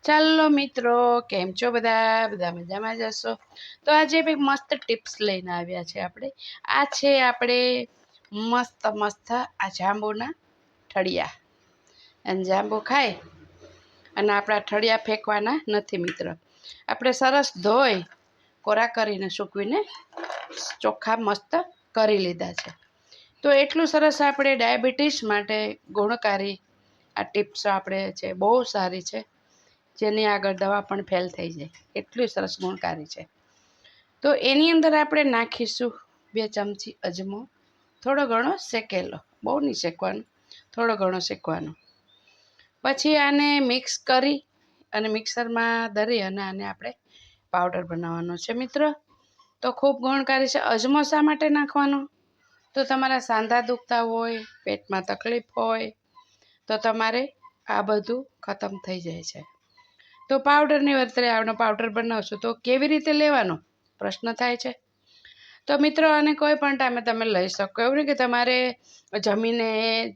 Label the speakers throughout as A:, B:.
A: ચાલો મિત્રો, કેમ છો બધા? બધા મજામાં જ હશો. તો આજે એક મસ્ત ટિપ્સ લઈને આવ્યા છે આપણે. આ છે આપણે મસ્ત મસ્ત આ જાંબુના ઠળિયા. અને જાંબુ ખાય અને આપણા ઠળિયા ફેંકવાના નથી મિત્ર. આપણે સરસ ધોઈ કોરા કરીને સૂકવીને ચોખ્ખા મસ્ત કરી લીધા છે. તો એટલું સરસ આપણે ડાયાબિટીસ માટે ગુણકારી આ ટિપ્સ આપણે છે, બહુ સારી છે, જેની આગળ દવા પણ ફેલ થઈ જાય એટલું સરસ ગુણકારી છે. તો એની અંદર આપણે નાખીશું 2 ચમચી અજમો, થોડો ઘણો શેકેલો, બહુ નહીં શેકવાનો, થોડો ઘણો શેકવાનો. પછી આને મિક્સ કરી અને મિક્સરમાં દરી અને આને આપણે પાવડર બનાવવાનો છે મિત્ર. તો ખૂબ ગુણકારી છે. અજમો શા માટે નાખવાનો? તો તમારા સાંધા દુખતા હોય, પેટમાં તકલીફ હોય તો તમારે આ બધું ખતમ થઈ જાય છે. તો પાવડરની વર્તરે આવનો પાવડર બનાવશો તો કેવી રીતે લેવાનો પ્રશ્ન થાય છે. તો મિત્રો આને કોઈ પણ ટાઈમે તમે લઈ શકો. એવું નહીં કે તમારે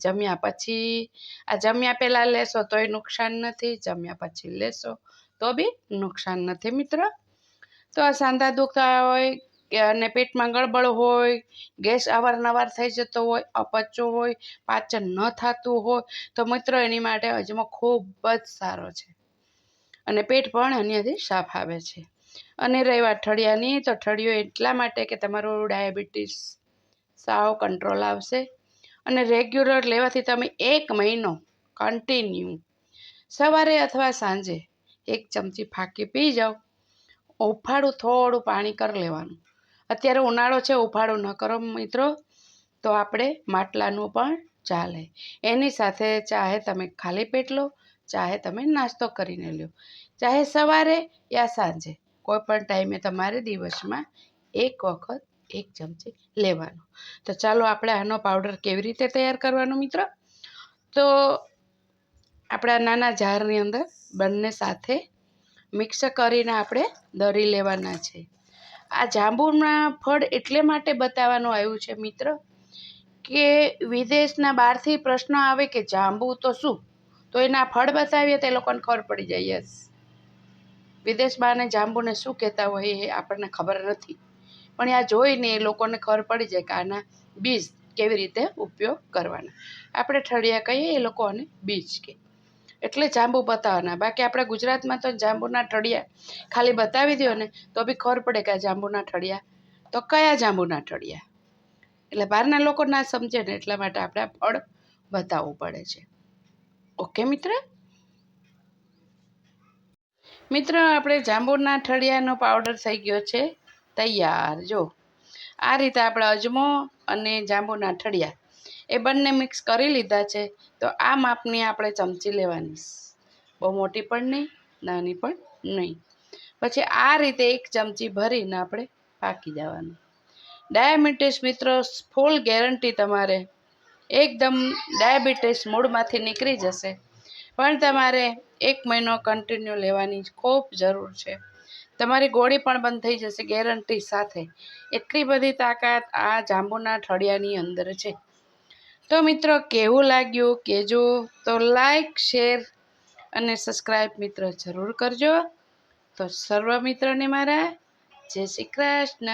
A: જમ્યા પછી આ જમ્યા પહેલાં લેશો તોય નુકસાન નથી, જમ્યા પછી લેશો તો બી નુકસાન નથી મિત્ર. તો આ સાંધા દુખતા હોય કે અને પેટમાં ગળબડ હોય, ગેસ અવારનવાર થઈ જતો હોય, અપચો હોય, પાચન ન થતું હોય તો મિત્રો એની માટે અજમો ખૂબ જ સારો છે અને પેટ પણ એનાથી સાફ આવે છે. અને રહી વાત ઠળિયાની, તો ઠળિયો એટલા માટે કે તમારું ડાયાબિટીસ સાવ કંટ્રોલ આવશે અને રેગ્યુલર લેવાથી તમે 1 મહિનો કન્ટિન્યુ સવારે અથવા સાંજે 1 ચમચી ફાંકી પી જાઓ. ઉફાળું થોડું પાણી કરી લેવાનું. અત્યારે ઉનાળો છે, ઉફાળું ન કરો મિત્રો તો આપણે માટલાનું પણ ચાલે. એની સાથે ચાહે તમે ખાલી પેટ લો, ચાહે તમે નાસ્તો કરીને લો, ચાહે સવારે યા સાંજે, કોઈ પણ ટાઈમે તમારે દિવસમાં 1 વખત 1 ચમચી લેવાનું. તો ચાલો આપણે આનો પાવડર કેવી રીતે તૈયાર કરવાનો મિત્ર. તો આપણા નાના જારની અંદર બંને સાથે મિક્સ કરીને આપણે દરી લેવાના છે. આ જાંબુના ફળ એટલે માટે બતાવવાનું આવ્યું છે મિત્ર કે વિદેશના બહારથી પ્રશ્ન આવે કે જાંબુ તો શું, તો એના ફળ બતાવીએ તો એ લોકોને ખબર પડી જાય. યસ, વિદેશમાં જાંબુને શું કહેતા હોય એ આપણને ખબર નથી, પણ આ જોઈને એ લોકોને ખબર પડી જાય કે આના બીજ કેવી રીતે ઉપયોગ કરવાના. આપણે ઠળિયા કહીએ, એ લોકો આને બીજ કહે, એટલે જાંબુ બતાવવાના. બાકી આપણા ગુજરાતમાં તો જાંબુના ઠળિયા ખાલી બતાવી દો ને તો બી ખબર પડે કે આ જાંબુના ઠળિયા, તો કયા જાંબુના ઠળિયા. એટલે બહારના લોકો ના સમજે ને એટલા માટે આપણે આ ફળ બતાવવું પડે છે. ઓકે મિત્ર. મિત્ર આપણે જાંબુના ઠળિયાનો પાવડર થઈ ગયો છે તૈયાર. જો આ રીતે આપણે અજમો અને જાંબુના ઠળિયા એ બંને મિક્સ કરી લીધા છે. તો આ માપની આપણે ચમચી લેવાની, બહુ મોટી પણ નહીં, નાની પણ નહીં. પછી આ રીતે 1 ચમચી ભરીને આપણે પાકી જવાનું. ડાયાબિટીસ મિત્રો ફૂલ ગેરંટી, તમારે એકદમ ડાયાબિટીસ મૂળમાંથી નીકળી જશે, પણ તમારે 1 મહિનો કન્ટિન્યુ લેવાની ખૂબ જરૂર છે. તમારી ગોળી પણ બંધ થઈ જશે ગેરંટી સાથે. એટલી બધી તાકાત આ જાંબુના ઠળિયાની અંદર છે. તો મિત્રો કેવું લાગ્યું કહેજો. તો લાઈક, શેર અને સબસ્ક્રાઈબ મિત્રો જરૂર કરજો. તો સર્વ મિત્રોને મારા જય શ્રી કૃષ્ણ.